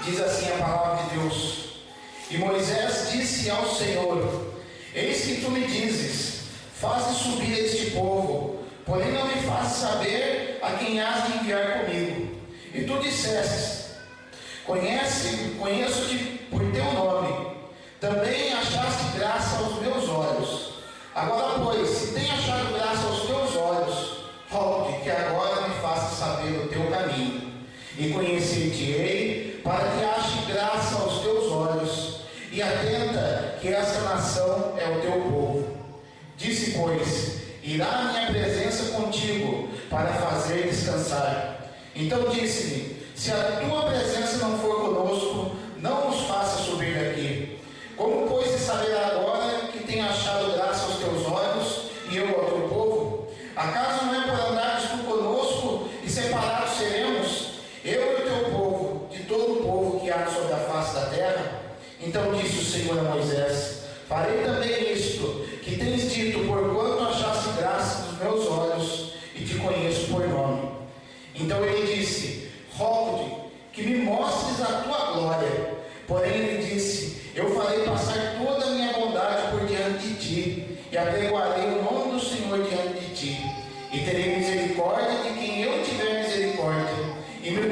Diz assim a palavra de Deus: E Moisés disse ao Senhor: Eis que tu me dizes, faze subir este povo, porém não me fazes saber a quem has de enviar comigo. E tu dissestes: Conheço-te por teu nome, também achaste graça aos meus olhos. Agora, pois, se tem achado graça aos teus olhos, rogo-te que agora me faças saber o teu caminho, e conhecer-te-ei, para que ache graça aos teus olhos, e atenta que esta nação é o teu povo. Disse, pois: Irá a minha presença contigo, para fazer descansar. Então disse-lhe: Se a tua presença não for conosco, não nos faça subir daqui. Como, pois, de saber agora que tenho achado graça aos teus olhos, e eu ao teu povo? Acaso não é por andares tu conosco, e separados seremos, eu e o teu povo, de todo o povo que há sobre a face da terra? Então disse o Senhor a Moisés: Farei também isto, que tens dito, porquanto achaste graça nos meus olhos, e te conheço por nome. Então ele disse: Rogo-te que me mostres a tua glória. Porém ele disse: Eu farei passar toda a minha bondade por diante de ti, e apregoarei o nome do Senhor diante de ti, e terei misericórdia de quem eu tiver misericórdia, e me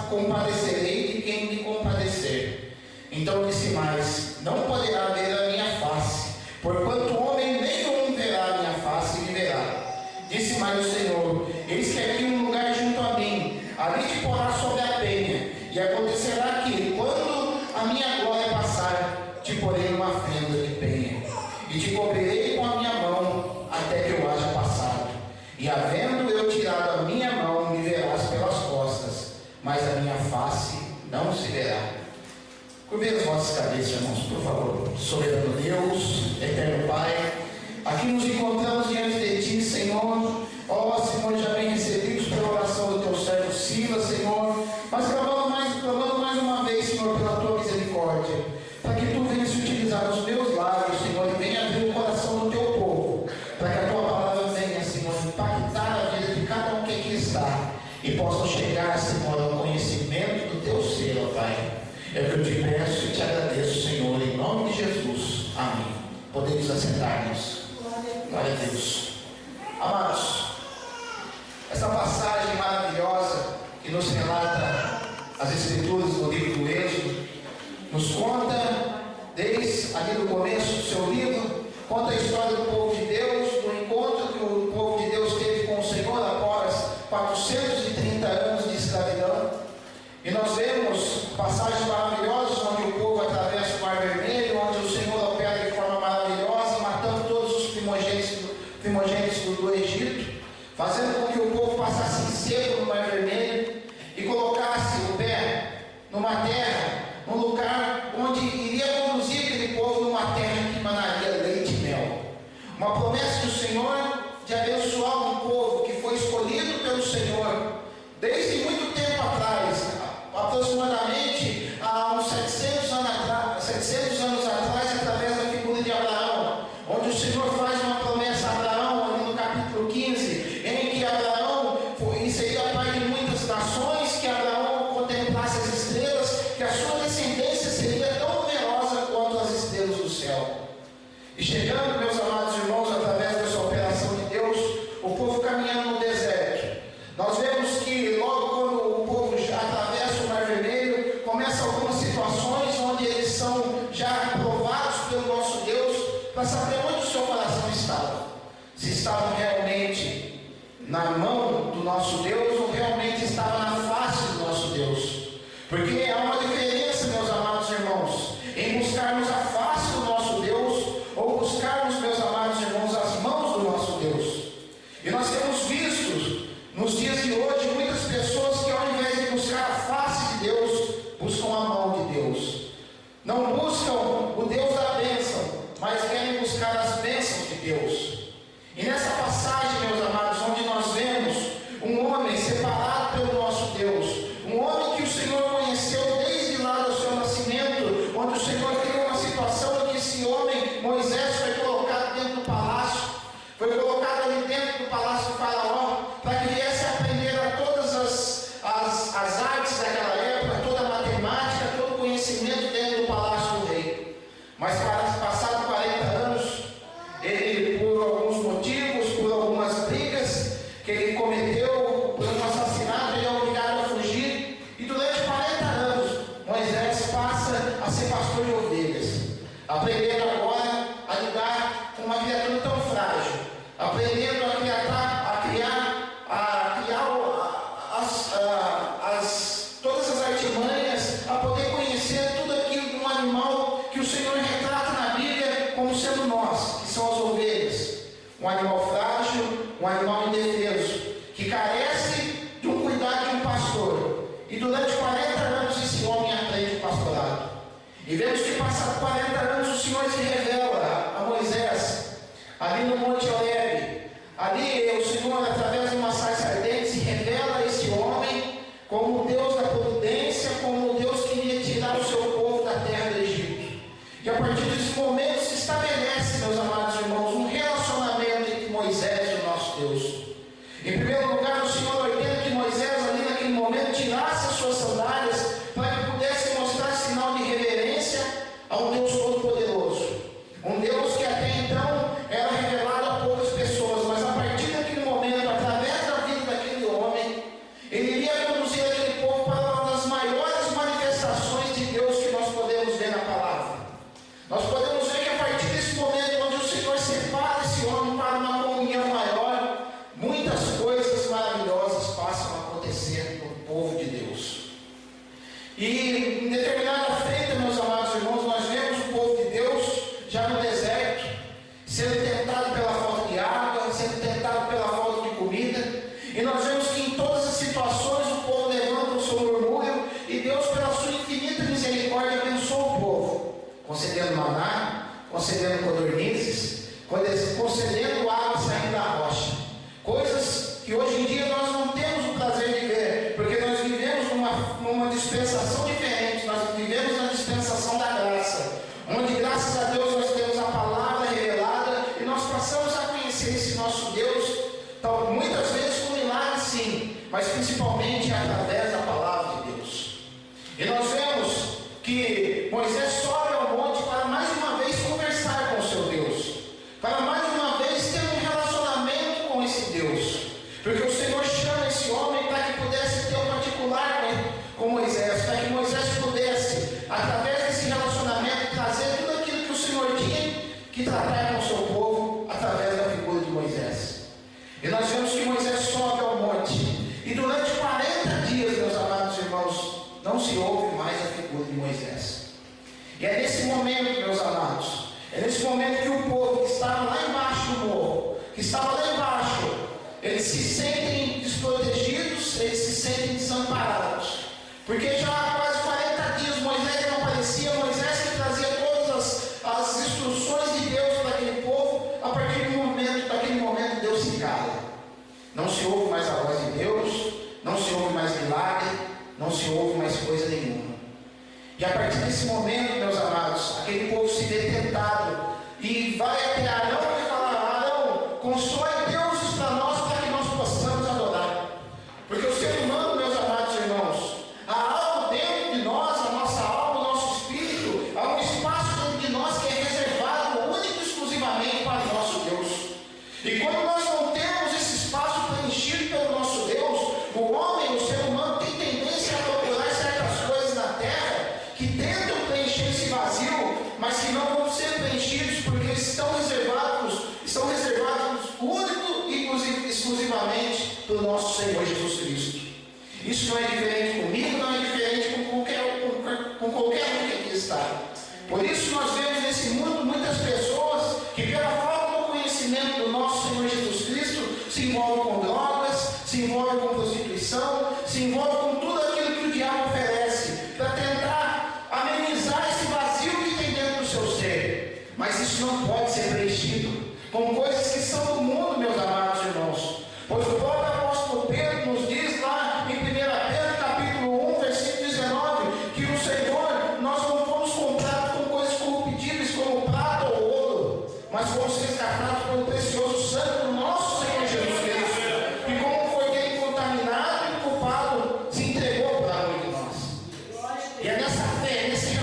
compadecerei de quem me compadecer. Então disse mais: Não poderá ver a minha face, porquanto homem nenhum verá a minha face e viverá. Disse mais o Senhor: Eis que aqui um lugar junto a mim, ali te porás sobre a penha, e acontecerá que, quando a minha glória passar, te porei numa fenda de penha, e te cobrirei com a minha mão, até que eu haja passado. E havendo eu tirado a minha mão, me verás pelas costas, mas a minha face não se verá. Curvem as vossas cabeças, irmãos, por favor. Soberano Deus, eterno Pai, aqui nos encontramos diante de ti, Senhor. Ó, Senhor, já bem recebidos pela oração do teu servo Silas, Senhor, mas clamando mais uma vez, Senhor, pela tua misericórdia, para que tu venhas utilizar os meus lábios, Senhor, e venha abrir o coração do teu povo, para que a tua palavra venha, Senhor, impactar a vida de cada um que aqui está, e possam chegar, Senhor, ao conhecimento do teu ser, ó Pai. É o que eu te peço e te agradeço, Senhor, em nome de Jesus. Amém. Podemos assentar-nos. Glória a Deus. Amados, essa passagem maravilhosa que nos relata as Escrituras do livro do Êxodo, nos conta, desde ali do começo do seu livro, conta a história do povo de Deus, do encontro que o povo de Deus teve com o Senhor após 430 anos de escravidão. E nós vemos passagens maravilhosas onde o povo atravessa o Mar Vermelho, onde o Senhor opera de forma maravilhosa, matando todos os primogênitos do Egito, fazendo com que o povo passasse em seco no Mar Vermelho e colocasse o pé numa terra, num lugar onde iria conduzir aquele povo numa terra que emanaria leite e mel. Uma promessa do Senhor de abençoar um povo que foi escolhido pelo Senhor desde muito tempo atrás, aproximadamente há uns 700 anos atrás, através da figura de Abraão, onde o Senhor faz uma promessa a Abraão, ali no capítulo 15, em que Abraão seria pai de muitas nações, que Abraão contemplasse as estrelas, que a sua descendência seria tão numerosa quanto as estrelas do céu. E chegando, meus amados irmãos, através dessa operação de Deus, o povo caminhando no deserto, nós vemos que logo quando o povo já atravessa o Mar Vermelho, começam algumas situações onde eles são já provados pelo nosso Deus, para saber onde o seu coração estava. Se estavam realmente na mão do nosso Deus ou realmente estava na face do nosso Deus. Porque há uma diferença, meus amados irmãos, em buscarmos a face do nosso Deus ou buscarmos, meus amados irmãos, as mãos do nosso Deus. E nós temos visto nos dias de hoje muitas pessoas que, ao invés de buscar a face de Deus, buscam a mão de Deus. Não buscam o Deus da bênção, mas querem buscar as bênçãos de Deus. E nessa passagem, meus amados, onde nós vemos um homem separado pelo nosso Deus, um homem que o Senhor conheceu desde lá do seu nascimento, onde o Senhor criou uma situação em que esse homem, Moisés, foi colocado dentro do palácio, foi colocado ali dentro do palácio do Faraó, para que viesse a aprender a todas as artes daquela época, toda a matemática, conhecimento dentro do palácio do rei. Mas passados 40 anos, ele, por alguns motivos, por algumas brigas que ele cometeu, por um assassinato, ele é obrigado a fugir. E durante 40 anos, Moisés passa a ser pastor de ovelhas, aprendendo agora a lidar com uma criatura tão frágil, aprendendo a todas as artimanhas, a poder conhecer tudo aquilo de um animal que o Senhor retrata na Bíblia como sendo nós, que são as ovelhas. Um animal frágil, um animal indefeso, que carece de um cuidado de um pastor. E durante 40 anos esse homem aprende o pastorado. E vemos que passados 40 anos o Senhor se revela a Moisés, ali no Monte Horebe. Ali o Senhor, através de uma sarça ardente, se revela a esse homem como o Deus da providência, como o Deus que iria tirar o seu povo da terra do Egito. E a partir desse momento se estabelece, meus amados irmãos, um relacionamento entre Moisés e o nosso Deus. Em primeiro lugar, o Senhor ordena que Moisés, ali naquele momento, tirasse as suas sandálias para que pudesse mostrar sinal de reverência a um Deus todo-poderoso. Um Deus que até então era revelado a poucas pessoas, mas a partir daquele momento, através da vida daquele homem, ele iria conduzir aquele povo para uma das maiores manifestações de Deus que nós podemos ver na palavra. Nós podemos ver que a partir desse momento onde o Senhor separa esse homem para uma comunhão maior, muitas coisas maravilhosas passam a acontecer no povo de Deus. E em determinada feita, meus amados irmãos, nós vemos o povo de Deus já no deserto, sendo tentado pela falta de água, sendo tentado pela falta de comida. E nós vemos que em todas as situações o povo levanta o seu murmúrio e Deus, pela sua infinita misericórdia, abençoa o povo, concedendo maná, concedendo codornizes, concedendo água saindo da rocha. Coisas que hoje em dia nós não temos o prazer de ver, porque nós vivemos numa dispensação diferente, nós vivemos na dispensação da graça, onde graças a Deus nós temos a palavra revelada e nós passamos a conhecer esse nosso Deus, então, muitas vezes com milagres sim, mas principalmente através da palavra de Deus. E nós vemos que Moisés sobe ao monte para mais uma vez conversar com o seu Deus, para mais uma vez ter um relacionamento com esse Deus, porque o Senhor chama esse homem para que pudesse ter um particular com Moisés, para que Moisés pudesse, através desse relacionamento, trazer tudo aquilo que o Senhor tinha que tratar com o seu povo através da figura de Moisés. E nós vemos que Moisés sobe ao monte, e durante 40 dias, meus amados irmãos, não se ouve mais a figura de Moisés. E é nesse momento, meus amados, é nesse momento que o povo que estava lá embaixo do morro, que estava lá embaixo, eles se sentem desprotegidos, eles se sentem desamparados. Porque já há quase 40 dias Moisés não aparecia, Moisés que trazia todas as instruções de Deus para aquele povo. A partir daquele momento Deus se cala. Não se ouve mais a voz de Deus, não se ouve mais milagre, não se ouve mais coisa nenhuma. E a partir desse momento, meus amados, aquele povo se vê tentado e vai até Arão e fala: Arão, constrói deuses para nós, para que nós possamos adorar. Porque o ser humano, meus amados irmãos, há algo dentro de nós, a nossa alma, o nosso espírito, há um espaço dentro de nós que é reservado único e exclusivamente para o nosso Deus. E quando nós não temos esse espaço preenchido pelo nosso Deus, o homem, o ser humano, tem tendência a procurar certas coisas na terra que tentam preencher esse vazio, mas que não vão ser preenchidos porque estão reservados único e exclusivamente pelo nosso Senhor Jesus Cristo. Isso não é diferente comigo, não é diferente com qualquer um que aqui está. Por isso nós vemos nesse mundo muitas pessoas que, pela falta do conhecimento do nosso Senhor Jesus Cristo, se envolvem com drogas, se envolvem com prostituição, se envolvem com tudo aquilo que o diabo oferece para tentar amenizar esse vazio que tem dentro do seu ser. Mas isso não pode ser preenchido com coisas que são do mundo, meus amados irmãos. Pois o próprio apóstolo Pedro nos diz lá em 1 Pedro capítulo 1, versículo 19, que o Senhor, nós não fomos comprados com coisas corruptíveis como prata ou ouro, mas fomos resgatados pelo precioso sangue do nosso Senhor Jesus Cristo. E como foi ele contaminado e culpado, se entregou para um de nós. E é nessa fé, nesse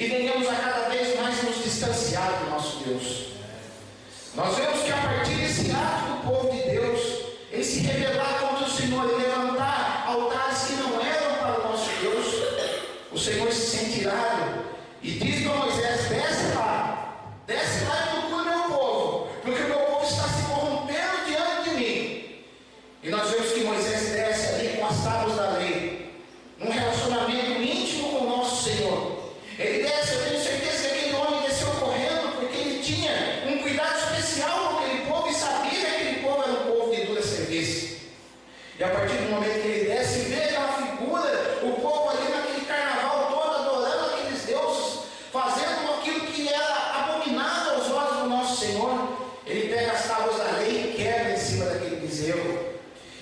e venhamos a cada vez mais nos distanciar do nosso Deus. Nós vemos que a partir desse ato do povo de Deus, ele se rebelar contra o Senhor e levantar altares que não eram para o nosso Deus, o Senhor se sente irado e diz para Moisés: desce lá e procura meu povo, porque o meu povo está se corrompendo diante de mim. E nós vemos que Moisés desce ali com as tábuas da lei, num relacionamento íntimo com o nosso Senhor. Ele desce, eu tenho certeza que aquele homem desceu correndo, porque ele tinha um cuidado especial com aquele povo e sabia que aquele povo era um povo de dura serviço. E a partir do momento que ele desce e vê aquela figura, o povo ali naquele carnaval todo adorando aqueles deuses, fazendo aquilo que era abominável aos olhos do nosso Senhor, ele pega as tábuas da lei e quebra em cima daquele bezerro.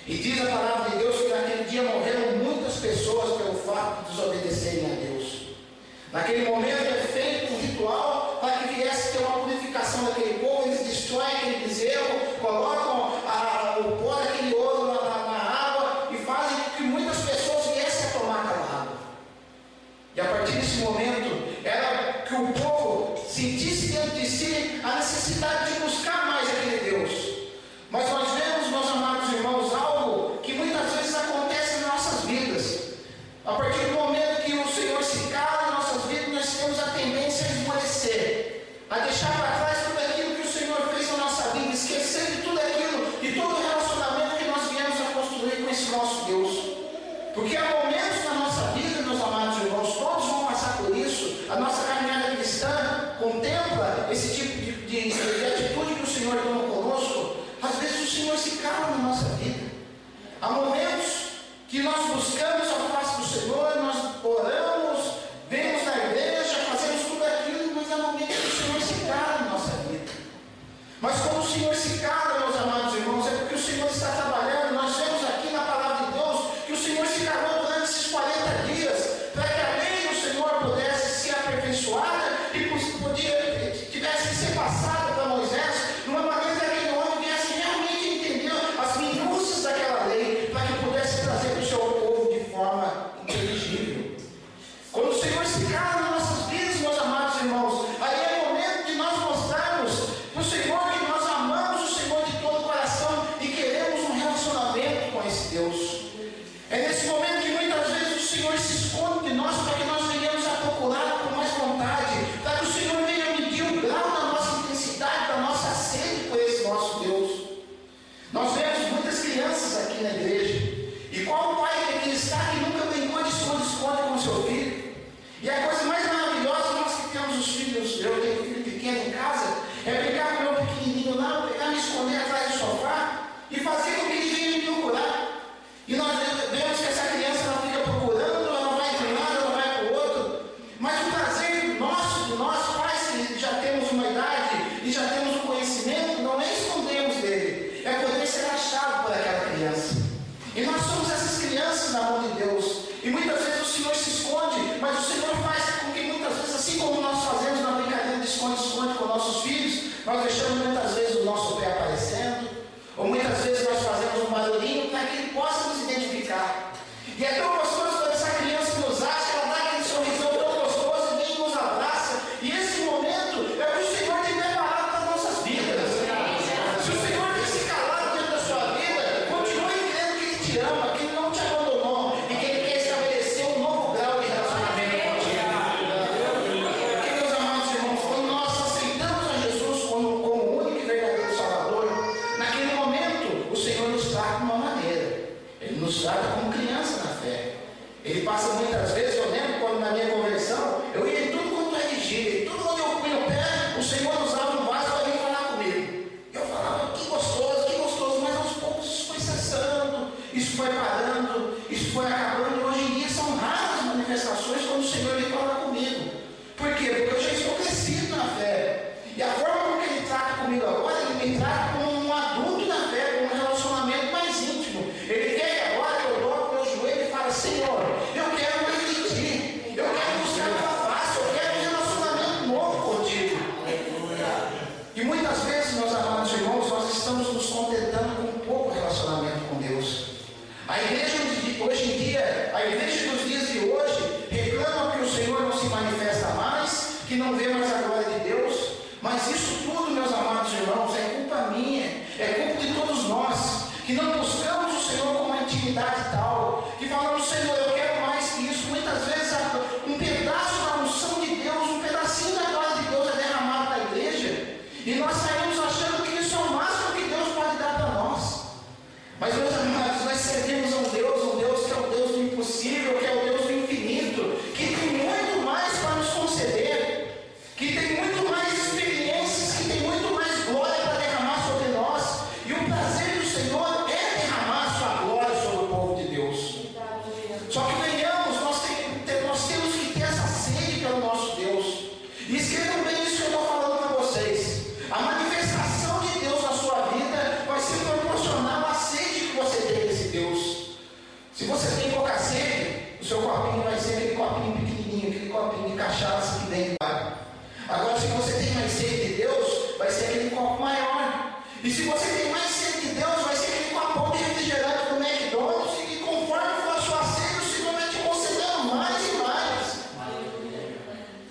E diz a palavra de Deus que naquele dia morreram muitas pessoas pelo fato de desobedecerem a Deus. Naquele momento é feito um ritual para que viesse ter uma purificação daquele povo. Eles destroem aquele bezerro, colocam o pó daquele ouro na água e fazem com que muitas pessoas viessem a tomar aquela água. E a partir desse momento era que o povo sentisse dentro de si a necessidade de buscar mais aquele Deus. Mas nós vemos, meus amados irmãos, algo que muitas vezes acontece em nossas vidas. A partir do momento que o Senhor se cala em nossas vidas, nós temos a tendência a esmorecer, a deixar para trás tudo aquilo que o Senhor fez na nossa vida, esquecer de tudo aquilo, de todo o relacionamento que nós viemos a construir com esse nosso Deus. Porque há momentos na nossa vida, meus amados irmãos, todos vão passar por isso. A nossa caminhada cristã contempla esse tipo de atitude que o Senhor toma conosco. Às vezes o Senhor se cala na nossa vida. Há momentos que nós buscamos a face do Senhor, nós oramos, vemos na igreja, fazemos tudo aquilo, mas há momentos que o Senhor se cala na nossa vida. Mas quando o Senhor se cala, meus amados irmãos, é porque o Senhor está trabalhando. Nós vemos aqui na palavra de Deus que o Senhor se calou durante esses 40 dias, para que a lei do Senhor pudesse ser aperfeiçoada e tivesse que ser passada para Moisés, de uma maneira que aquele homem viesse realmente entender as minúcias daquela lei, para que pudesse trazer para o seu povo de forma inteligível. Quando o Senhor se cala nas nossas vidas, meus amados irmãos, aí é o momento de nós mostrarmos para o Senhor que nós amamos o Senhor de todo o coração e queremos um relacionamento com esse Deus. É nesse momento que muitas vezes o Senhor se esconde de nós, para que nós venhamos a procurar com mais vontade, para que o Senhor venha medir o grau da nossa intensidade, da nossa sede por esse nosso Deus. Nós vemos muitas crianças aqui na igreja, e qual pai que aqui está que nunca brincou de esconde-esconde com o seu filho? E a coisa mais maravilhosa, nós que temos os filhos, eu tenho um filho pequeno em casa, é brincar com o meu pequenininho lá, pegar, me esconder atrás do sofá e fazer com que ele venha me procurar. E nós vemos que essa criança ela fica procurando, ela vai de um lado, ela vai para o outro. Mas o prazer nosso, de nós pais que já temos uma idade e já temos um conhecimento, não é escondermos dele, é poder ser achado por aquela criança. E nós somos essas crianças na mão de Deus. E muitas vezes o Senhor se esconde, mas o Senhor faz com que muitas vezes, assim como nós fazemos na brincadeira de esconde-esconde com nossos filhos, nós deixamos muitas vezes o nosso pé aparecendo, ou muitas vezes nós fazemos um barulhinho para que ele possa nos identificar. E é tão gostoso quando essa criança nos acha, ela dá aquele sorrisão tão gostoso e vem e nos abraça. E esse momento é o que o Senhor tem preparado para as nossas vidas. Se o Senhor tem se calado dentro da sua vida, continue crendo que Ele te ama, que Ele não te abandonou e que Ele quer estabelecer um novo grau de relacionamento contigo. Porque, meus amados irmãos, quando nós aceitamos a Jesus como o único e verdadeiro Salvador, naquele momento o Senhor nos trata de uma maneira. Ele nos trata como criança na fé. Ele passa muitas vezes, eu lembro quando na minha conversão, eu ia em tudo quanto é vigília, e tudo onde eu punho o pé, o Senhor usava um vaso para vir falar comigo. Eu falava, que gostoso, mas aos poucos isso foi cessando, isso foi parando, isso foi acabando, e hoje em dia são raras as manifestações quando o Senhor vem falar comigo. Por quê? Porque eu já estou crescido na fé. E a forma como Ele trata comigo agora, Ele me trata como um adulto na fé, com um relacionamento mais íntimo. Ele quer que agora eu dobro o meu joelho e fale, Senhor, eu quero não vê mais a glória de Deus. Mas isso tudo, meus amados irmãos, é culpa minha, é culpa de todos nós, que não buscamos o Senhor com uma intimidade tal, que falamos, Senhor, eu quero mais que isso. Muitas vezes um pedaço da unção de Deus, um pedacinho da glória de Deus é derramado na igreja, e nós saímos achando que isso é o máximo que Deus pode dar para nós. Mas, meus amados, nós servimos a um Deus que é o Deus do impossível, que é o Deus do infinito, que tem muito mais para nos conceder, que tem muito mais experiências, que tem muito mais glória para derramar sobre nós. E o prazer do Senhor é derramar sua glória sobre o povo de Deus. Só que venhamos, nós temos que ter essa sede pelo nosso Deus. E escrevam bem isso que eu estou falando para vocês. A manifestação de Deus na sua vida vai ser proporcional à sede que você tem desse Deus. Se você tem pouca sede, o seu copinho vai ser aquele copinho pequenininho, aquele copinho de cachaça que vem do bar. Agora, se você tem mais sede de Deus, vai ser aquele copo maior. E se você tem mais sede de Deus, vai ser aquele copão de refrigerante do McDonald's, e conforme for a sua sede, o Senhor vai te concedendo mais e mais.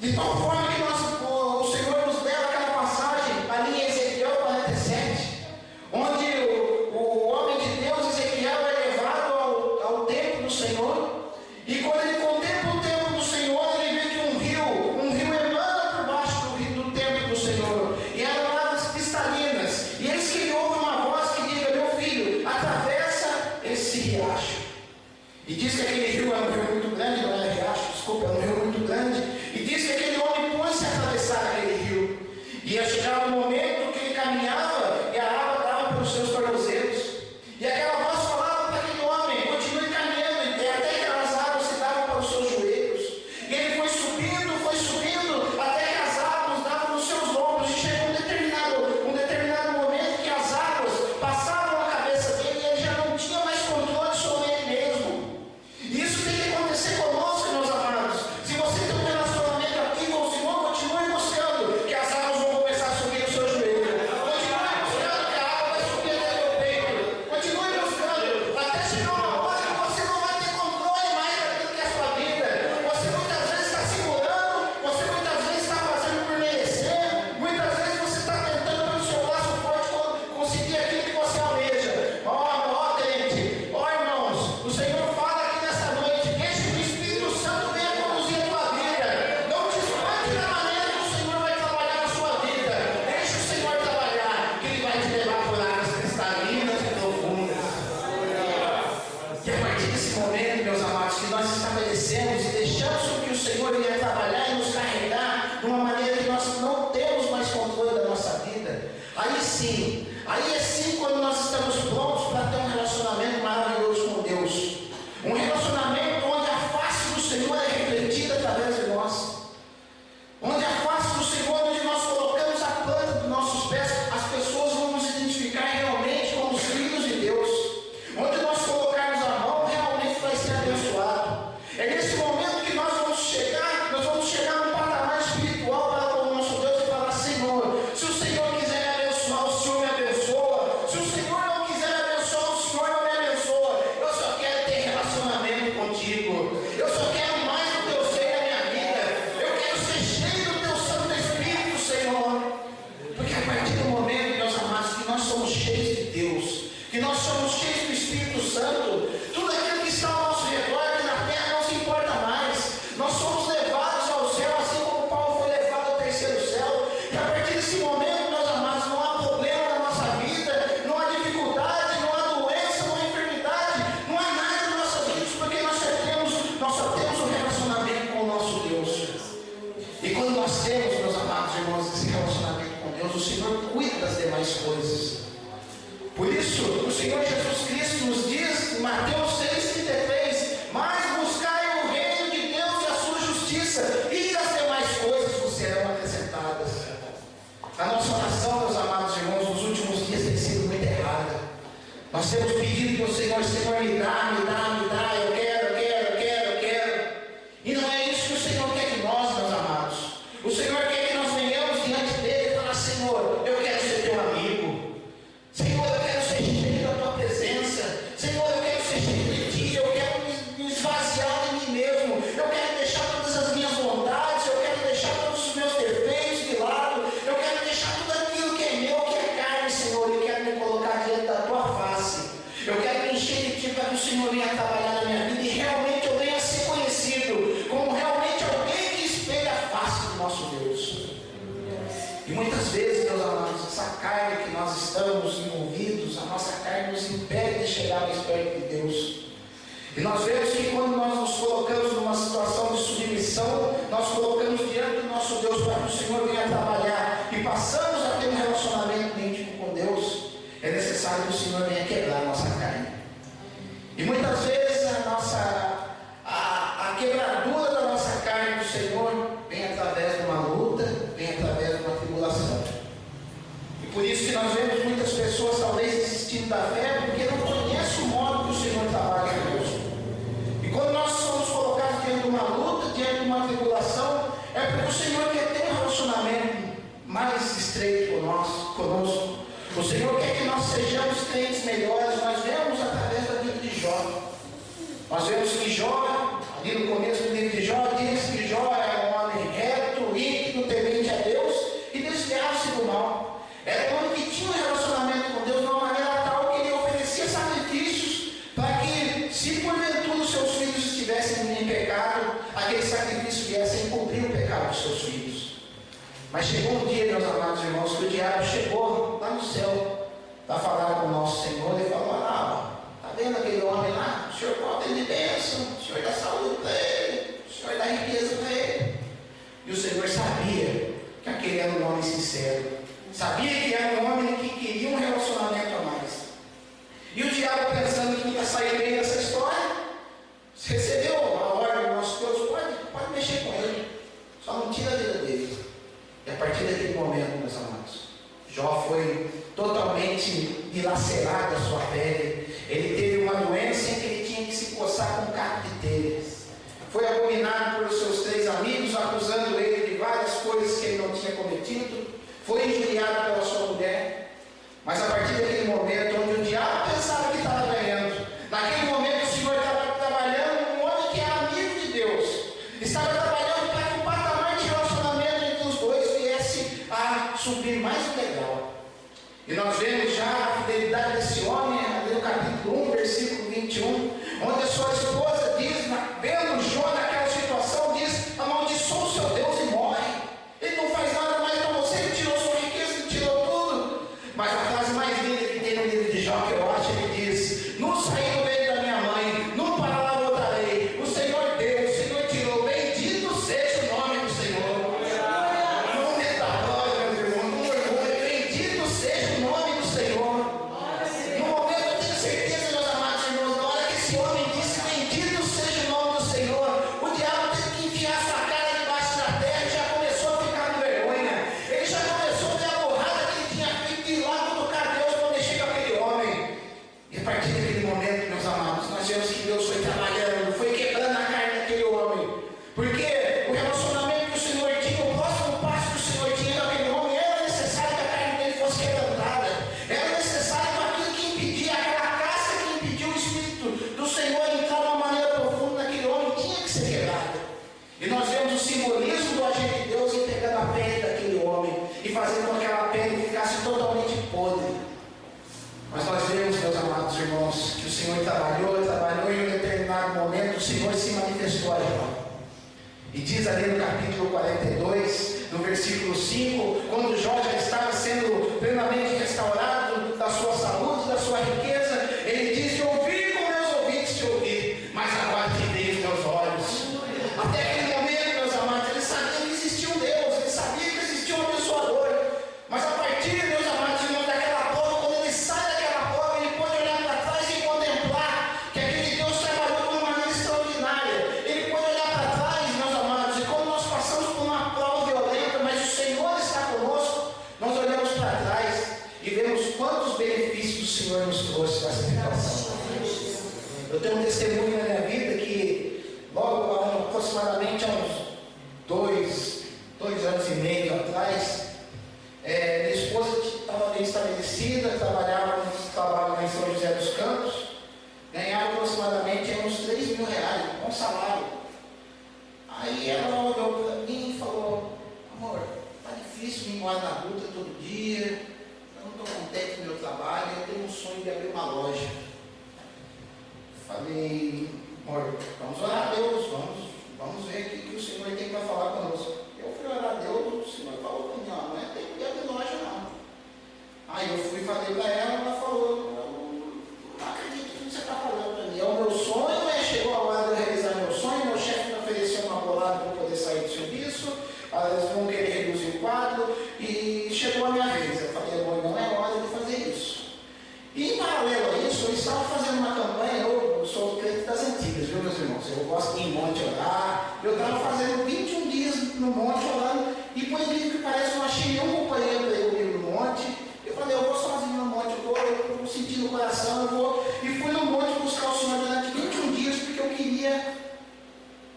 De tal forma que o Senhor nos deu aquela passagem ali em Ezequiel 47, onde o homem de Deus, Ezequiel, é levado ao templo do Senhor, e quando ele contempla o templo do Senhor, ele vê que um rio emana por baixo do templo do Senhor, e eram águas cristalinas, e eles que ouvem uma voz que diga, meu filho, atravessa esse riacho. E diz que aquele rio é um rio muito grande, não é riacho, desculpa, é um rio muito grande, e diz que aquele homem pôs-se a atravessar aquele rio, e ia chegar um momento que ele caminhava, e a água dava pelos seus tornozelos, e aquela voz falava para aquele homem, continue caminhando, e até que as águas se davam para os seus joelhos, e ele foi subindo, até que as águas davam nos seus ombros, e chegou um determinado momento que as águas passavam a cabeça dele, e ele já não tinha mais controle sobre ele mesmo. E isso tem que acontecer conosco, meus amados. Se você tem um relacionamento aqui com o Senhor, continue buscando que as águas vão começar a subir no seu joelho. Continue buscando que a água vai subir até o seu peito. Continue buscando até chegar uma hora que você não vai ter controle mais daquilo que é a sua vida. Você muitas vezes está segurando, você muitas vezes está fazendo por merecer, muitas vezes você está tentando pelo seu braço forte conseguir aquilo que você almeja. Ó, crente, ó, irmãos, o Senhor fala aqui nessa noite, deixa que o Espírito Santo venha conduzir a tua vida. Não te espante da maneira que o Senhor vai trabalhar na sua vida. Deixa o Senhor trabalhar, que Ele vai te levar por águas cristalinas e profundas. E a partir desse momento, meus amados, que nós estabelecemos e deixamos que o Senhor venha trabalhar e nos carregar de uma maneira que nós não temos mais controle da nossa vida, aí é sim quando nós estamos prontos para ter um relacionamento maravilhoso com Deus. Um relacionamento onde a face do Senhor é refletida através de nós. Onde a face do Senhor, onde nós colocamos a planta dos nossos pés, as pessoas vão nos identificar realmente como os filhos de Deus. Onde nós colocarmos a mão, realmente vai ser abençoado. É nesse momento que nós vamos chegar num patamar espiritual para com o nosso Deus e falar, Senhor, se o Senhor quiser me abençoar, o Senhor me abençoa. Se o Senhor não quiser me abençoar, o Senhor não me abençoa. Eu só quero ter relacionamento contigo. Eu só quero mais do teu ser na minha vida. Eu quero ser cheio do teu Santo Espírito, Senhor. Porque a partir do momento, meus amados, que nós somos cheios de Deus, que nós somos cheios do Espírito Santo, tudo aquilo que está ao nosso redor aqui na terra não se importa mais. Nós somos levados ao céu, assim como Paulo foi levado ao terceiro céu. E a partir desse momento, meus amados, não há problema na nossa vida, não há dificuldade, não há doença, não há enfermidade, não há nada nas nossas vidas, porque nós só temos um relacionamento com o nosso Deus. E quando nós temos, meus amados irmãos, esse relacionamento com Deus, o Senhor cuida das demais coisas. Por isso, o Senhor Jesus Cristo nos diz, em Mateus 6,33, mas buscai o reino de Deus e a sua justiça, e as demais coisas vos serão acrescentadas. A nossa oração, meus amados irmãos, nos últimos dias tem sido muito errada. Nós temos pedido que o Senhor me dá, eu quero. E não é isso que o Senhor quer de nós, meus amados. O Senhor quer que nós venhamos diante dele e falar, Senhor, eu quero ser teu amigo. Senhor, eu quero ser cheio da tua presença. Senhor, eu quero ser cheio de ti. Eu quero me esvaziar de mim mesmo. Eu quero deixar todas as minhas vontades. Eu quero deixar todos os meus defeitos. carne que nós estamos envolvidos, a nossa carne nos impede de chegar mais perto de Deus. E nós vemos que quando nós nos colocamos numa situação de submissão, nós colocamos diante do nosso Deus para que o Senhor venha trabalhar e passamos a ter um relacionamento íntimo com Deus, é necessário que o Senhor venha quebrar a nossa carne. E muitas vezes a quebradura da nossa carne do Senhor vem através de uma luta, vem através de uma tribulação. E por isso que nós vemos muitas pessoas talvez desistindo da fé, porque não conhecem o modo que o Senhor trabalha conosco. E quando nós somos colocados diante de uma luta, diante de uma tribulação, é porque o Senhor quer ter um relacionamento mais estreito conosco. O Senhor quer que nós sejamos crentes melhores. Nós vemos através da vida de Jó. Nós vemos que Jó, ali no começo do livro de Jó, diz que Jó era um homem reto, íntimo, temente a Deus e desviava-se do mal. Era um homem que tinha um relacionamento com Deus de uma maneira tal que ele oferecia sacrifícios para que, se porventura os seus filhos estivessem em pecado, aquele sacrifício viesse a encobrir o pecado dos seus filhos. Mas chegou um dia, meus amados irmãos, que o diabo chegou lá no céu para falar com o nosso Senhor e falou: está vendo aquele homem lá? O Senhor pode de bênção, o Senhor dá saúde para ele, o Senhor dá riqueza para ele. E o Senhor sabia que aquele era um homem sincero, sabia que era um homem que queria um relacionamento a mais. E o diabo, pensando que ia sair bem dessa história, recebeu a ordem do nosso Deus: pode mexer com ele, só não tira a vida dele. E a partir daquele momento, meus amados, Jó foi totalmente dilacerado a sua pele. Ele teve uma doença em que ele tinha que se coçar com um caco de telhas. Foi abominado pelos seus 3 amigos, acusando ele de várias coisas que ele não tinha cometido. Foi injuriado pela sua mulher. Mas a partir daquele momento, onde o diabo pensava que estava ganhando, naquele momento o Senhor estava trabalhando um homem que era amigo de Deus. Estava trabalhando para que o patamar de relacionamento entre os dois viesse a subir mais um degrau. E nós vemos já a fidelidade desse homem, ali no capítulo 1, versículo 21, onde a sua esposa diz, vendo Jó naquela situação, diz: amaldiçoa o seu Deus e morre. Ele não faz nada mais para você, ele tirou sua riqueza, ele tirou tudo. Mas a frase mais linda que tem no livro de Jó, que eu acho, ele diz: não saí do meio da minha mãe, não para lá voltarei. O Senhor deu, o Senhor tirou, bendito seja o nome do Senhor. Não metabola, meus irmãos, não orgulho, bendito seja o nome do Senhor. No momento eu tenho certeza, meus amados irmãos, na hora que esse homem disse bendito seja o nome do Senhor, o diabo teve que enfiar sua cara debaixo da terra e já começou a ficar com vergonha. Ele já começou a ver a borrada que ele tinha feito de ir lá tocar Deus para mexer com aquele homem. E a partir daquele momento, meus amados, nós vemos que Deus foi trabalhando, foi quebrando a carne daquele homem. Porque o relacionamento que o Senhor tinha, o próximo passo que o Senhor tinha daquele homem, era necessário que a carne dele fosse quebrantada. Era necessário que aquilo que impedia, aquela casca que impediu o Espírito do Senhor entrar de uma maneira profunda naquele homem, tinha que ser quebrada. E nós vemos o simbolismo do agente de Deus em pegando a pele daquele homem e fazendo com que aquela pele ficasse totalmente podre. Mas nós vemos, meus amados irmãos, que o Senhor trabalhou e em um determinado momento o Senhor se manifestou a Jó. E diz ali no capítulo 42, no versículo 5, quando Jó já estava sendo plenamente restaurado da sua saúde, da sua riqueza, ele diz: ouvi com meus ouvidos te ouvi, mas agora te dei os meus olhos. Até aquele momento, meus amados, ele sabia que existia um Deus, ele sabia que existia um abençoador. Mas a partir, meus amados irmãos, daquela prova, quando ele sai daquela prova, ele pode olhar para trás e contemplar que aquele Deus trabalhou de uma maneira extraordinária. Ele pode olhar para trás, meus amados, e como nós passamos por uma prova violenta, mas o Senhor está conosco, nós olhamos para trás e vemos quantos benefícios o Senhor nos trouxe nessa situação. Eu tenho um testemunho na minha vida que, logo aproximadamente há uns 2 anos e meio atrás, minha esposa estava bem estabelecida, trabalhava no trabalho em São José dos Campos, ganhava aproximadamente uns R$3.000, um bom salário. Aí ela olhou para mim e falou: amor, está difícil vir embora na luta todo dia, eu não estou contente com o meu trabalho, eu tenho um sonho de abrir uma loja. Falei: amor, vamos orar a Deus, vamos ver o que o Senhor tem para falar conosco. Eu fui orar a Deus, o Senhor falou para mim: ó, não é tem que abrir loja não. agora eles vão querer reduzir o quadro, e chegou a minha vez. Eu falei, bom, não é hora de fazer isso. E em paralelo a isso, eu estava fazendo uma campanha. Eu sou crente das antigas, viu, meus irmãos? Eu gosto de ir em monte orar. Eu estava fazendo 21 dias no monte orando, e por incrível que pareça, eu não achei nenhum companheiro para ir comigo no monte. Eu falei, eu vou sozinho no monte, eu senti no coração, eu vou. E fui no monte buscar o Senhor durante 21 dias, porque eu queria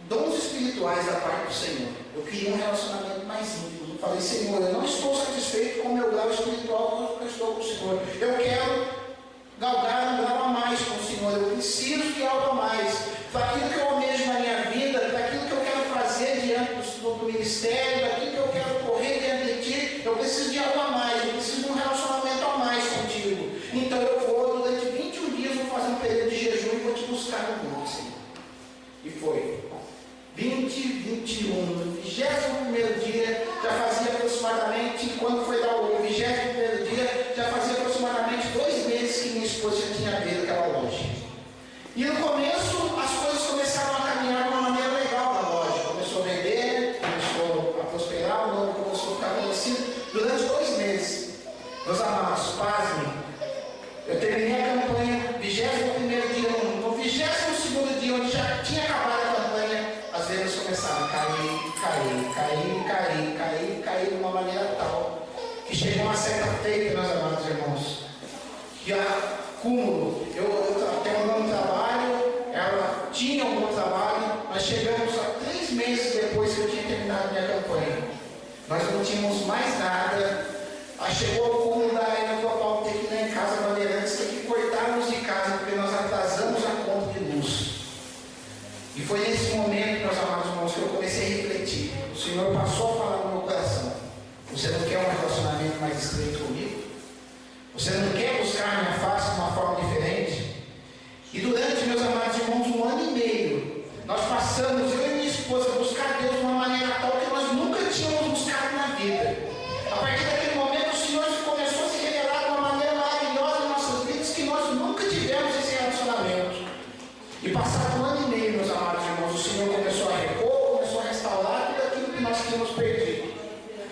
dons espirituais da parte do Senhor. Eu queria um relacionamento mais íntimo. Eu falei, Senhor, eu não estou satisfeito com o meu grau espiritual que eu estou com o Senhor. Eu quero galgar um grau a mais com o Senhor. Eu preciso de algo a mais. Daquilo que eu almejo na minha vida, daquilo que eu quero fazer diante do ministério, daquilo que eu quero correr diante de Ti, eu preciso de algo a mais. Eu preciso de um relacionamento a mais contigo. Então eu vou, durante 21 dias, vou fazer um período de jejum e vou te buscar no monte, Senhor. E foi. 21, no 21º dia, já fazia aproximadamente, quando foi dar o 21º dia, já fazia aproximadamente 2 meses que minha esposa já tinha aberto aquela loja. E no começo, as coisas começaram a caminhar de uma maneira legal na loja. Começou a vender, começou a prosperar, o nome começou a ficar conhecido durante 2 meses. Meus amados, pasmem, eu terminei a campanha, 21º dia, no 22º dia, onde já tinha acabado a campanha, as vendas começaram a cair de uma maneira tal que chegou uma certa feita, meus amados irmãos, que a cúmulo, eu tenho um bom trabalho, ela tinha um bom trabalho, mas chegamos a 3 meses depois que eu tinha terminado minha campanha, nós não tínhamos mais nada. Aí chegou o cúmulo da Ana Paulo ter que ir lá em casa, Bandeirantes, ter que cortarmos de casa, porque nós atrasamos a conta de luz. E foi nesse momento, meus amados irmãos, que eu comecei a refletir. O Senhor passou a falar no meu coração: você não quer um relacionamento mais estreito comigo? Você não quer buscar a minha face de uma forma diferente? E durante, meus amados irmãos, 1 ano e meio, nós passamos, eu e minha esposa, a buscar Deus de uma maneira tal que nós nunca tínhamos buscado na vida. A partir daquele momento, o Senhor começou a se revelar de uma maneira maravilhosa em nossas vidas, que nós nunca tivemos esse relacionamento. E passado 1 ano e meio, meus amados irmãos, o Senhor começou a repor, começou a restaurar tudo aquilo que nós tínhamos perdido.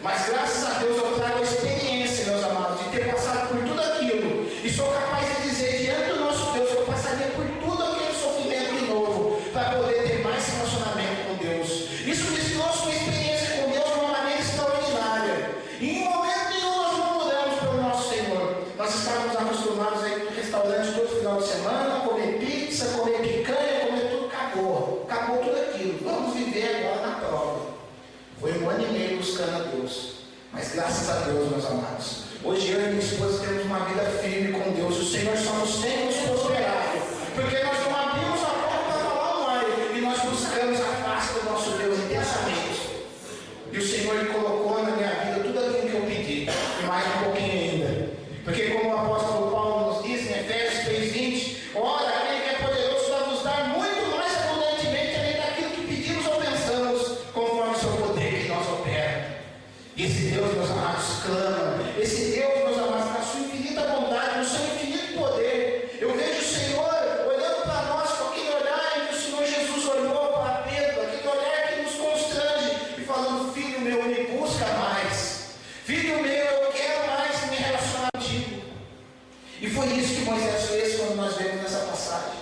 Mas graças a Deus eu trago a experiência, meus amados, de ter passado por tudo aquilo. E sou capaz de dizer diante do nosso Deus que eu passaria por tudo aquele sofrimento de novo, para poder ter mais relacionamento com Deus. Isso me trouxe uma experiência com Deus de uma maneira extraordinária. E em momento nenhum nós não mudamos pelo nosso Senhor. Nós estávamos acostumados a ir no restaurante todo final de semana, comer pizza, comer picanha, comer tudo, acabou tudo aquilo. Vamos viver agora na prova. Foi 1 ano e meio buscando a Deus. Mas graças a Deus, meus amados, hoje eu e minha esposa temos uma vida firme com Deus. O Senhor só nos tem nos prosperado, porque nós não abrimos a porta para falar o mal, e nós buscamos a face do nosso Deus intensamente. E o Senhor Ele colocou na minha vida tudo aquilo que eu pedi, e mais um pouquinho ainda. Porque como o apóstolo Paulo nos diz em Efésios 3:20, ora, aquele que é poderoso para nos dar muito mais abundantemente além daquilo que pedimos ou pensamos, conforme o seu poder que nós opera. E esse Deus, meus amados, clama. Esse Deus, meus amados, na sua infinita bondade, no seu infinito poder. Eu vejo o Senhor olhando para nós com aquele olhar em que o Senhor Jesus olhou para Pedro, aquele olhar que nos constrange, e falando: filho meu, me busca mais. Filho meu, eu quero mais me relacionar contigo. E foi isso que Moisés fez quando nós vemos nessa passagem.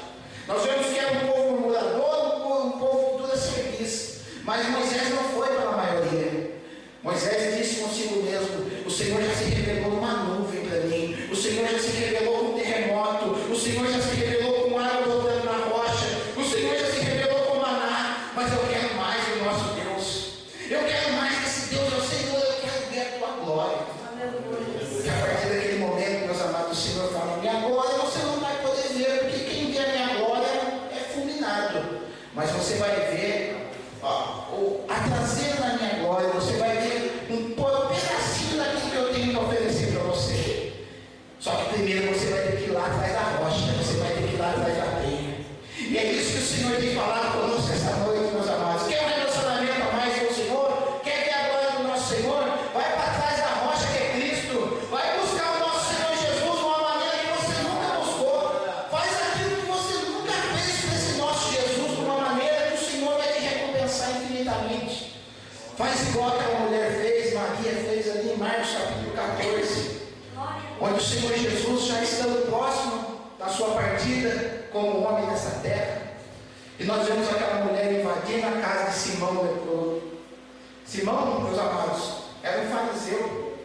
Nós vemos que era um povo murmurador, um povo que tudo a serviço. Mas Moisés não foi para a maioria. Moisés disse consigo mesmo: o Senhor já se revelou numa nuvem para mim, o Senhor já se revelou com um terremoto, o Senhor já se revelou com água brotando na rocha, o Senhor já se revelou com maná, mas eu quero mais do nosso Deus. Eu quero mais desse Deus, eu Senhor, eu quero ver a tua glória. E a partir daquele momento, meus amados, o Senhor fala: minha glória você não vai poder ver, porque quem vê a minha glória é fulminado. Mas você vai ver a traseira da minha glória, você vai ver um pedacinho daquilo que eu tenho para oferecer para você. Só que primeiro você vai ter que ir lá atrás da rocha, você vai ter que ir lá atrás da areia. E é isso que o Senhor tem falado conosco esta noite, meus amados. Quer um relacionamento a mais com o Senhor? Quer ver a glória do nosso Senhor? Vai para trás da rocha que é Cristo. Vai buscar o nosso Senhor Jesus de uma maneira que você nunca buscou. Faz aquilo que você nunca fez para esse nosso Jesus de uma maneira que o Senhor vai te recompensar infinitamente. Faz igual aquela mulher fez, Maria fez ali em Marcos capítulo 14, onde o Senhor Jesus, já estando próximo da sua partida como homem nessa terra, e nós vemos aquela mulher invadindo a casa de Simão o leproso. Simão, meus amados, era um fariseu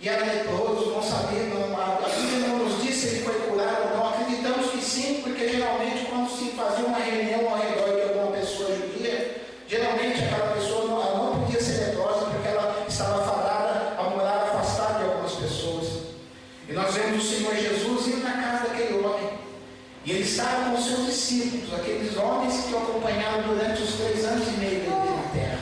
e era leproso, não sabia, a Bíblia não nos diz se ele foi curado ou não. Acreditamos que sim, porque geralmente quando se fazia uma reunião ao redor de alguma pessoa judia, geralmente aquela pessoa não podia ser leprosa porque ela estava fadada a morar afastada de algumas pessoas. E nós vemos o Senhor Jesus indo na casa daquele homem, e ele estava com os seus discípulos, aqueles homens que o acompanharam durante os 3 anos e meio dele na terra.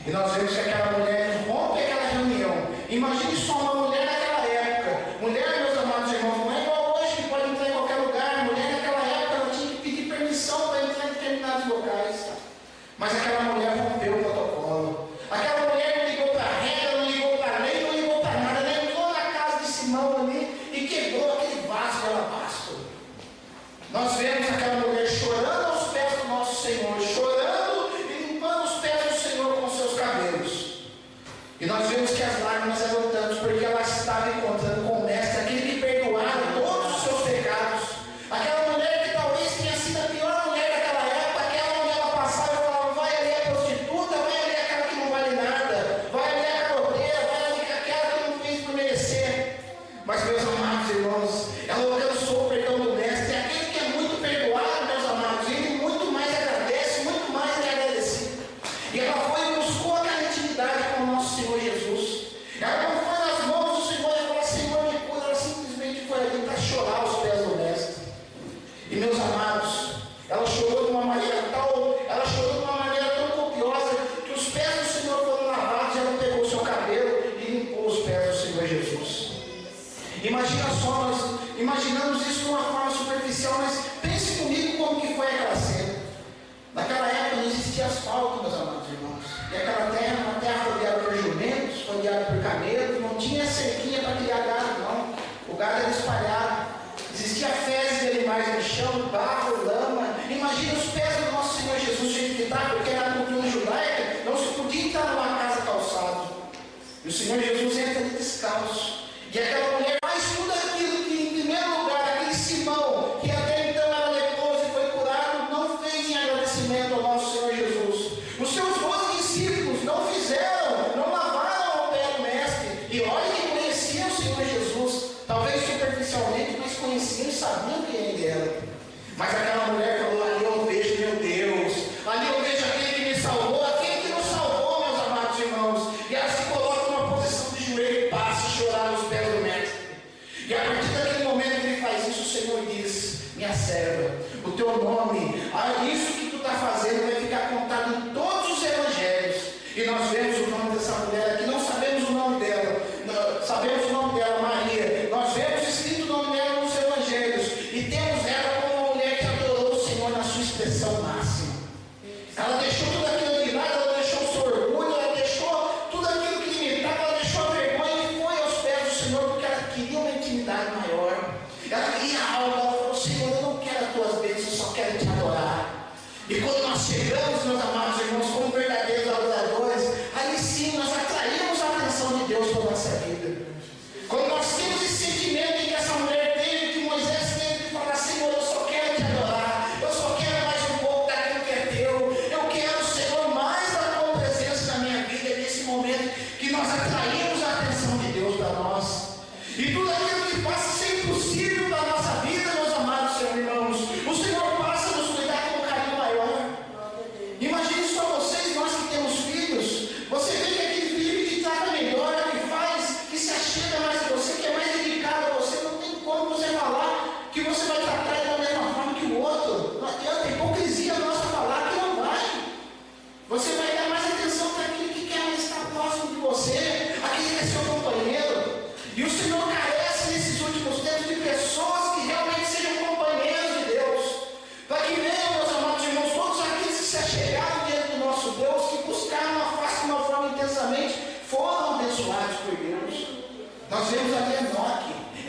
E nós vemos que aquela mulher rompe aquela reunião. Imagine só uma mulher naquela época. Mulher, meus amados irmãos, não é igual hoje que pode entrar em qualquer lugar. Mulher naquela época ela tinha que pedir permissão para entrar em determinados locais. Mas aquela mulher rompeu o protocolo. Aquela mulher não ligou para a regra, não ligou para a lei, não ligou para nada. Ela entrou na casa de Simão ali e quebrou aquele vaso de alabastro. Nós vemos aquela mulher chorando aos pés do nosso Senhor, chorando e limpando os pés do Senhor com seus cabelos. E nós vemos que as lágrimas eram tantas, porque ela estava encontrando com o Mestre, aquele que perdoaram todos os seus pecados. Aquela mulher que talvez tenha sido a pior mulher daquela época, aquela onde ela passava e falava, vai ali a prostituta, vai ali aquela que não vale nada, vai ali a caroteira, vai ali aquela que não fez por merecer. Mas, meus amados irmãos, ela alcançou o perdão do Mestre, e aquele que é muito perdoado, meus amados, ele muito mais agradece, muito mais é agradecido. E ela foi e buscou aquela intimidade com o nosso Senhor Jesus. Ela não foi nas mãos do Senhor e falou, Senhor, me cura. Ela simplesmente foi ali para chorar aos pés do Mestre. E, meus amados, ela chorou de uma maneira tão copiosa, que os pés do Senhor foram lavados, e ela pegou o seu cabelo e limpou os pés do Senhor Jesus. Imagina só, nós imaginamos isso de uma forma superficial, mas pense comigo como que foi aquela cena. Naquela época não existia asfalto, meus amados irmãos. E aquela terra era uma terra rodeada por jumentos, rodeada por camelos, não tinha cerquinha para criar gado, não. O gado era espalhado. Existia fezes de animais no chão, barro, lama. Imagina os pés do nosso Senhor Jesus, do jeito que está, porque na cultura judaica não se podia entrar numa casa calçado. E o Senhor Jesus entra ali descalço. E aquela mulher faz tudo aquilo que, em primeiro lugar, aquele Simão, que até então era leproso e foi curado, não fez em agradecimento ao nosso Senhor Jesus. Os seus 12 discípulos não fizeram, não lavaram o pé do Mestre. E olha que conheciam o Senhor Jesus, talvez superficialmente, mas conheciam e sabiam quem ele era. Mas aquela mulher falou, ali eu vejo meu Deus, ali eu vejo aquele que me salvou, aquele que nos salvou, meus amados irmãos. E ela se coloca numa posição de joelho e passa a chorar nos pés do Mestre. E a partir daquele momento que ele faz isso, o Senhor diz, minha serva, o teu nome, isso que tu está fazendo vai ficar contado em todos os evangelhos. E nós vemos o nome dessa mulher aqui, não sabemos o nome dela, sabemos o nome dela, Maria. Nós vemos escrito o nome dela nos evangelhos, e temos ela como uma mulher que adorou o Senhor na sua expressão máxima. Ela deixou tudo aquilo de lado, ela deixou o seu orgulho, ela deixou tudo aquilo que limitava, ela deixou a vergonha e foi aos pés do Senhor, porque ela queria uma intimidade maior. Ela queria algo, ela falou, Senhor, eu não quero as tuas bênçãos, eu só quero te adorar. E quando nós chegamos, meus amados irmãos, como verdadeiros adoradores, aí sim nós atraímos a atenção de Deus para a nossa vida. Quando nós temos esse sentimento em que essa mulher teve, que Moisés teve, de falar, Senhor, eu só quero te adorar, eu só quero mais um pouco daquilo que é teu, eu quero, Senhor, mais da tua presença na minha vida, é nesse momento que nós atraímos a atenção de Deus para nós. E tudo aquilo que passa a ser impossível na nossa vida, meus amados Senhor, irmãos, o Senhor passa a nos cuidar com um carinho maior. Imagine só vocês, nós que temos filhos, você vê que aquele filho que te trata melhor, que faz, que se achega mais a você, que é mais dedicado a você, não tem como você falar que você vai tratar ele da mesma forma que o outro. Não adianta, a hipocrisia nossa falar que não vai. Você vai dar mais atenção para aquele que quer estar próximo de você, aquele que é seu companheiro. E o Senhor carece nesses últimos tempos de pessoas que realmente sejam companheiros de Deus, para que venham, meus amados irmãos, todos aqueles que se achegaram diante do nosso Deus, que buscaram a face de uma forma intensamente, foram abençoados por Deus. Nós vemos ali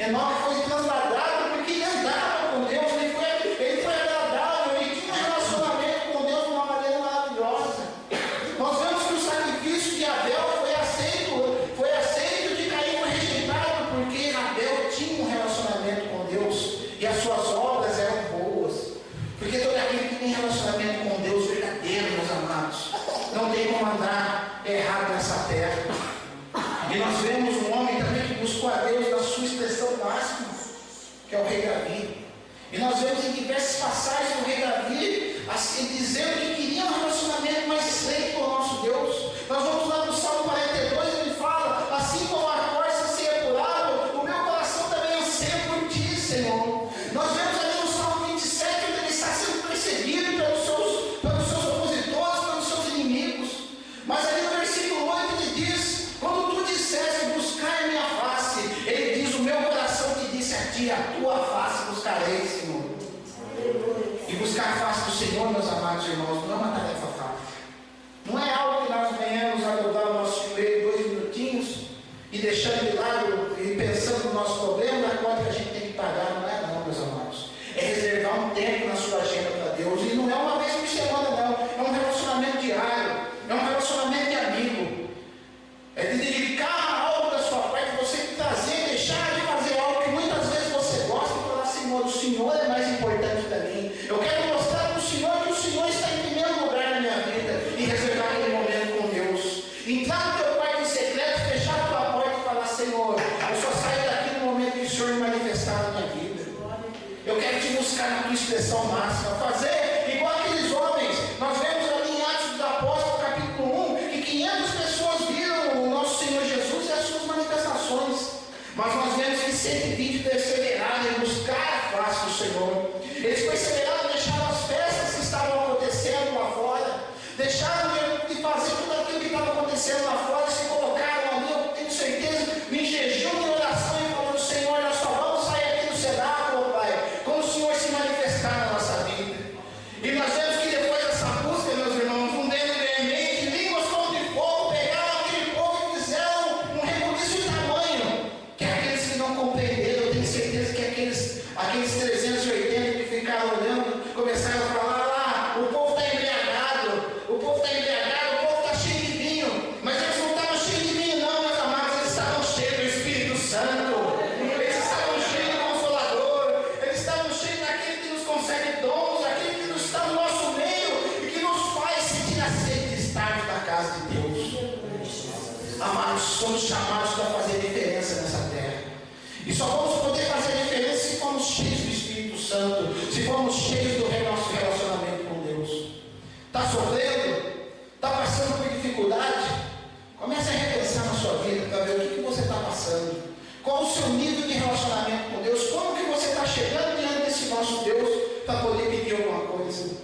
Enoque foi transladado porque ele andava com Deus, ele foi agradável, ele tinha um relacionamento com Deus de uma maneira maravilhosa. Nós vemos que o sacrifício vão andar errado nessa terra. E nós vemos um homem também que buscou a Deus na sua expressão máxima, que é o rei Davi. E nós vemos em diversas passagens o rei Davi assim, dizendo que queria um relacionamento mais estreito com o nosso Deus. Nós vamos lá no Salmo 42, ele fala: assim como a corça anseia por água, o meu coração também anseia por ti, Senhor. Nós vemos ali no Salmo 27, onde ele está sendo perseguido pelos seus opositores, pelos seus inimigos. Mas ali no versículo 8 ele diz: quando tu disseste buscar minha face, ele diz: o meu coração te disse a ti, a tua face buscarei, Senhor. E buscar a face do Senhor, meus amados irmãos, não é uma tarefa fácil. Não é algo que nós venhamos a dobrar o nosso joelho 2 minutinhos e deixando de lado e pensando no nosso problema, na conta que a gente tem que pagar. Não é não, meus amados. É reservar um tempo na sua agenda para Deus. E não é uma vez por semana, não. É um relacionamento diário. É um relacionamento de amigo. É de dedicar algo da sua parte, você trazer, deixar de fazer algo que muitas vezes você gosta e falar: Senhor, o Senhor é mais importante para mim. Eu quero mostrar para o Senhor que o Senhor está em primeiro lugar na minha vida e reservar aquele momento com Deus. Entrar no teu quarto em secreto, fechar a tua porta e falar: Senhor, eu só saio daqui no momento que o Senhor me manifestar na minha vida. Eu quero te buscar na tua expressão máxima. Fazer igual aqueles homens. Nós vemos ali em Atos dos Apóstolos, capítulo 1, que 500 pessoas viram o nosso Senhor Jesus e as suas manifestações. Mas nós vemos que 120 perseveraram em buscar a face do Senhor. Eles perseveraram, deixaram as festas que estavam acontecendo lá fora, deixaram de fazer tudo aquilo que estava acontecendo lá fora, se colocaram ali, eu tenho certeza, em jejum e oração, e falando: Senhor, nós só vamos sair aqui do cenáculo, Pai, quando o Senhor se manifestar na nossa vida. E nós vemos que depois dessa busca, meus irmãos, um deles veemente, línguas como de fogo, pegaram aquele povo e fizeram um rebuliço de tamanho, que aqueles que não compreenderam, eu tenho certeza que aqueles 380 que ficaram olhando, começaram a falar: lá, o povo está embriagado, o povo está cheio de vinho. Mas eles não estavam cheios de vinho não, meus amados, eles estavam cheios do Espírito Santo, eles estavam cheios do Consolador, eles estavam cheios daquele que nos concede dons, aquele que nos está no nosso meio e que nos faz sentir a sede de estarmos na casa de Deus. Amados, somos chamados para fazer diferença nessa terra. E só vamos poder fazer diferença se formos cheios do Espírito Santo, se formos cheios do nosso relacionamento com Deus. Está sofrendo? Está passando por dificuldade? Comece a repensar na sua vida para ver o que você está passando. Qual o seu nível de relacionamento com Deus? Como que você está chegando diante desse nosso Deus para poder pedir alguma coisa?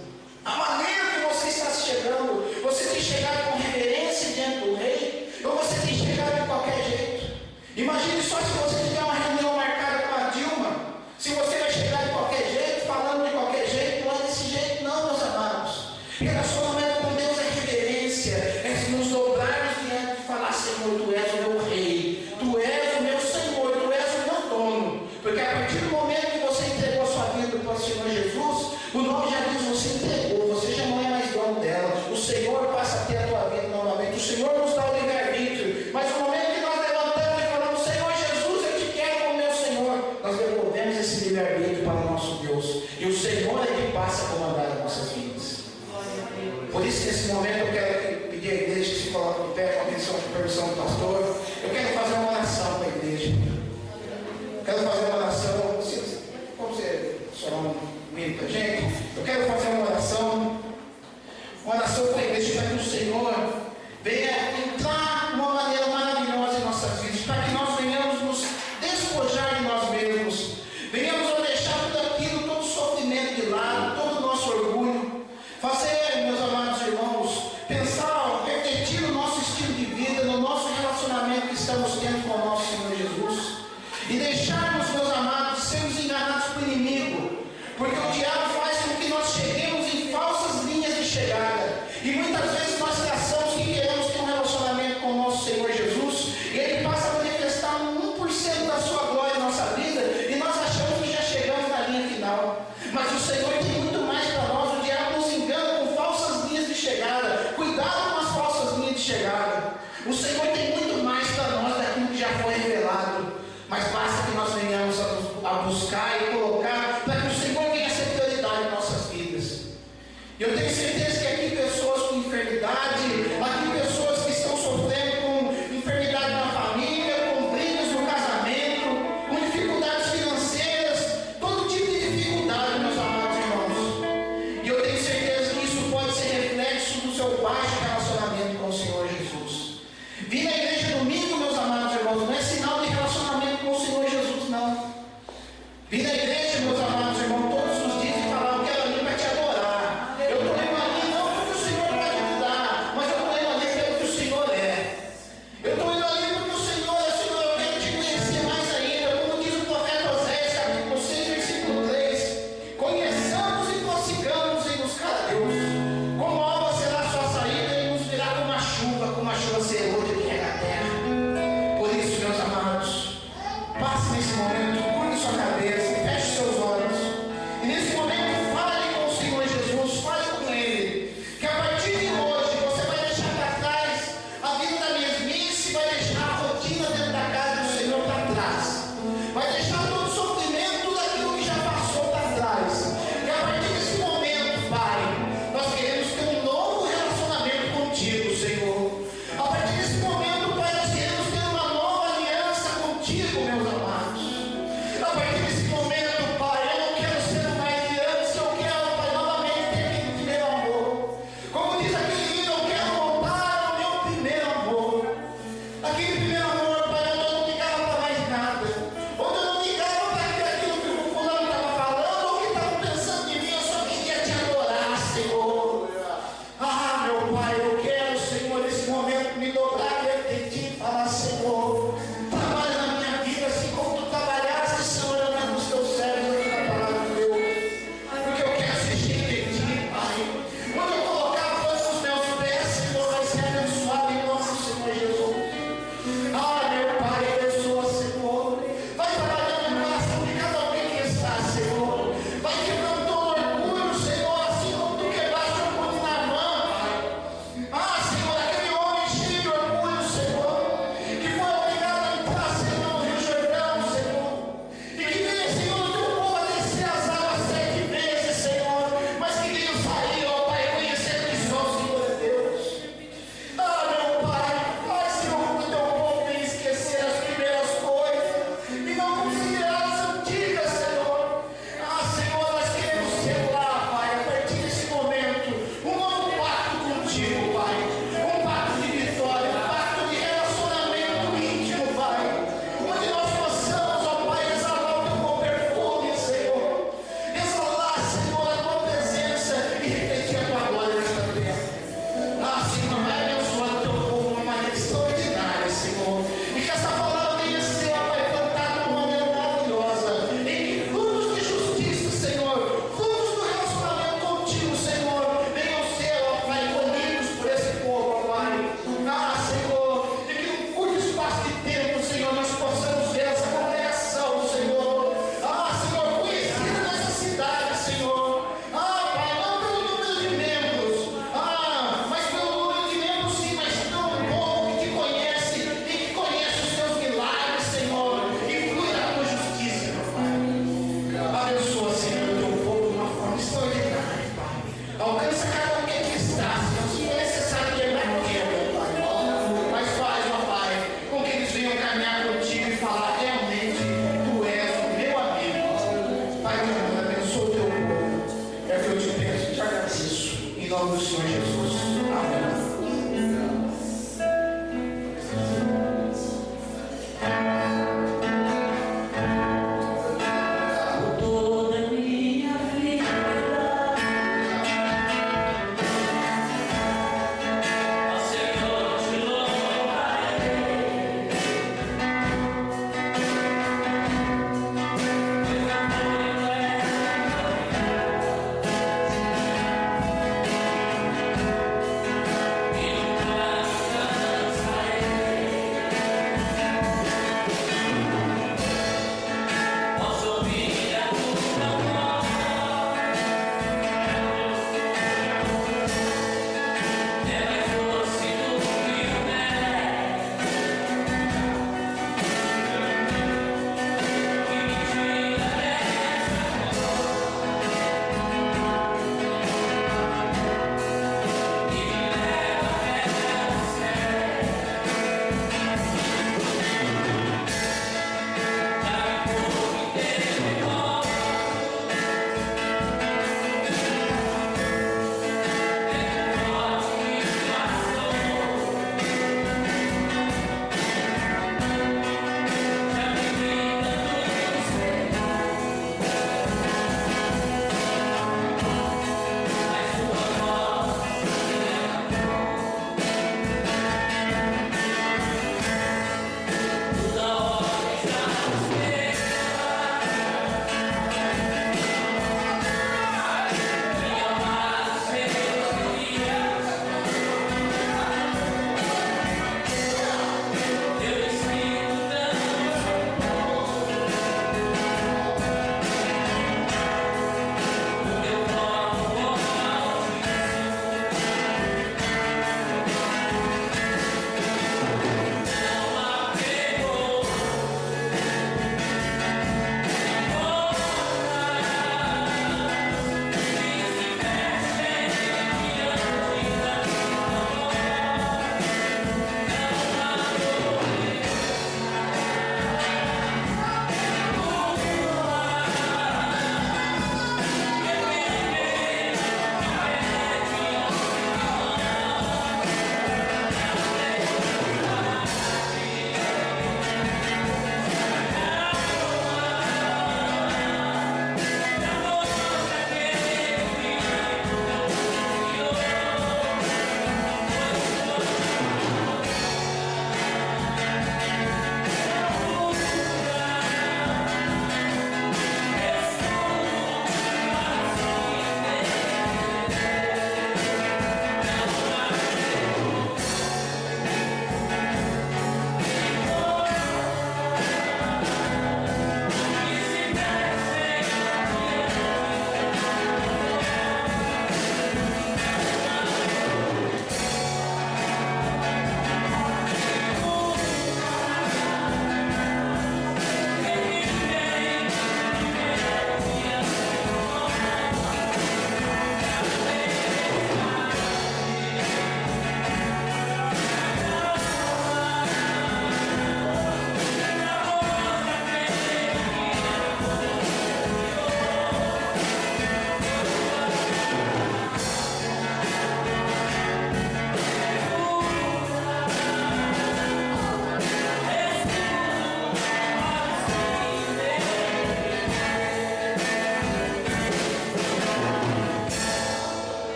A maneira que você está chegando, você tem chegado com reverência diante do Rei? Ou você tem chegado de qualquer jeito? Imagine só se você tiver uma reunião marcada com a Dilma, se você vai chegar de qualquer jeito, falando de qualquer jeito. Não é desse jeito não, meus amados. Relacionamento com Deus é reverência, é nos dobrarmos diante de falar: Senhor, tu és o meu Rei, tu és o meu Senhor, tu és o meu dono. Porque a partir do momento que você entregou a sua vida para o Senhor Jesus, o nome já diz: você entregou, você já não é mais dono dela. O Senhor passa a ter a tua vida novamente. O Senhor nos dá o livre-arbítrio, mas no momento que nós levantamos e falamos: Senhor Jesus, eu te quero como meu Senhor, nós devolvemos esse livre-arbítrio para o nosso Deus. E o Senhor é que passa a comandar as nossas vidas. Por isso, nesse momento, eu quero pedir à igreja que se coloque de pé, com a permissão do pastor. Eu quero fazer uma oração para a igreja. Eu quero fazer uma oração. Como você só um minuto, gente? Eu quero fazer uma oração para a igreja, para que o Senhor venha entrar de uma maneira maravilhosa em nossas vidas, para que nós venhamos nos despojar de nós mesmos, venhamos a deixar tudo aquilo, todo o sofrimento de lado, todo o nosso orgulho, fazer, meus amados irmãos, pensar, refletir no nosso estilo de vida, no nosso relacionamento que estamos tendo com o nosso Senhor Jesus, e deixarmos, meus amados, sermos enganados pelo inimigo, porque o diabo faz com que nós cheguemos em falsas linhas de chegada, e muitas vezes nós traçamos que queremos ter um relacionamento com o nosso Senhor Jesus, e Ele passa a manifestar 1% da sua glória em nossa vida, e nós achamos que já chegamos na linha final. Mas o Senhor tem muito mais para nós. O diabo nos engana com falsas linhas de chegada. Cuidado com as falsas linhas de chegada. O Senhor tem muito mais para nós daquilo que já foi revelado. Mas basta que nós venhamos a buscar e colocar para que o Senhor venha a ser prioridade em nossas vidas. Eu tenho certeza que aqui pessoas com enfermidade, aqui Vir na igreja domingo, meus amados irmãos, não é sinal de relacionamento com o Senhor Jesus, não. Vir na igreja, meus amados irmãos, todos os dias e falar: eu quero ali para te adorar. Eu estou indo ali não porque o Senhor pode me dar, mas eu estou indo ali pelo que o Senhor é. Eu estou indo ali porque o Senhor é. Senhor, eu quero te conhecer mais ainda. Como diz o profeta Oséias, capítulo 6, versículo 3: conheçamos e consigamos em buscar a Deus. Como alva será a sua saída e nos virá como a chuva serôdia que rega a terra.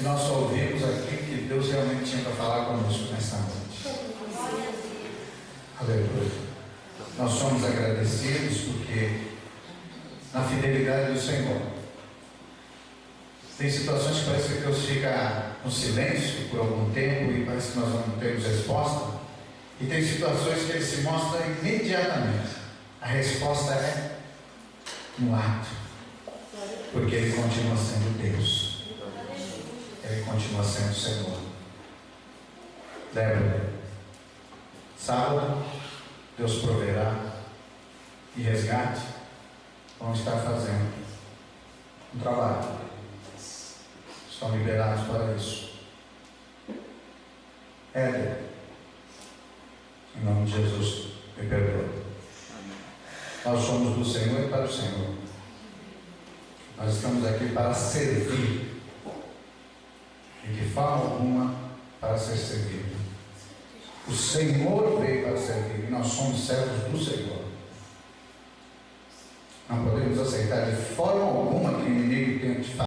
nós só ouvimos aquilo que Deus realmente tinha para falar conosco nesta noite. Aleluia. Nós somos agradecidos porque na fidelidade do Senhor. Tem situações que parece que Deus fica no silêncio por algum tempo e parece que nós não temos resposta. E tem situações que Ele se mostra imediatamente. A resposta é no ato. Porque Ele continua sendo Deus. Ele continua sendo Senhor. Lembra? Sábado, Deus proverá e resgate. Vão estar fazendo um trabalho. Estão liberados para isso. Éder, em nome de Jesus, me perdoa. Nós somos do Senhor e para o Senhor. Nós estamos aqui para servir. E de forma alguma para ser servido. O Senhor veio para servir e nós somos servos do Senhor. Não podemos aceitar de forma alguma que o inimigo tente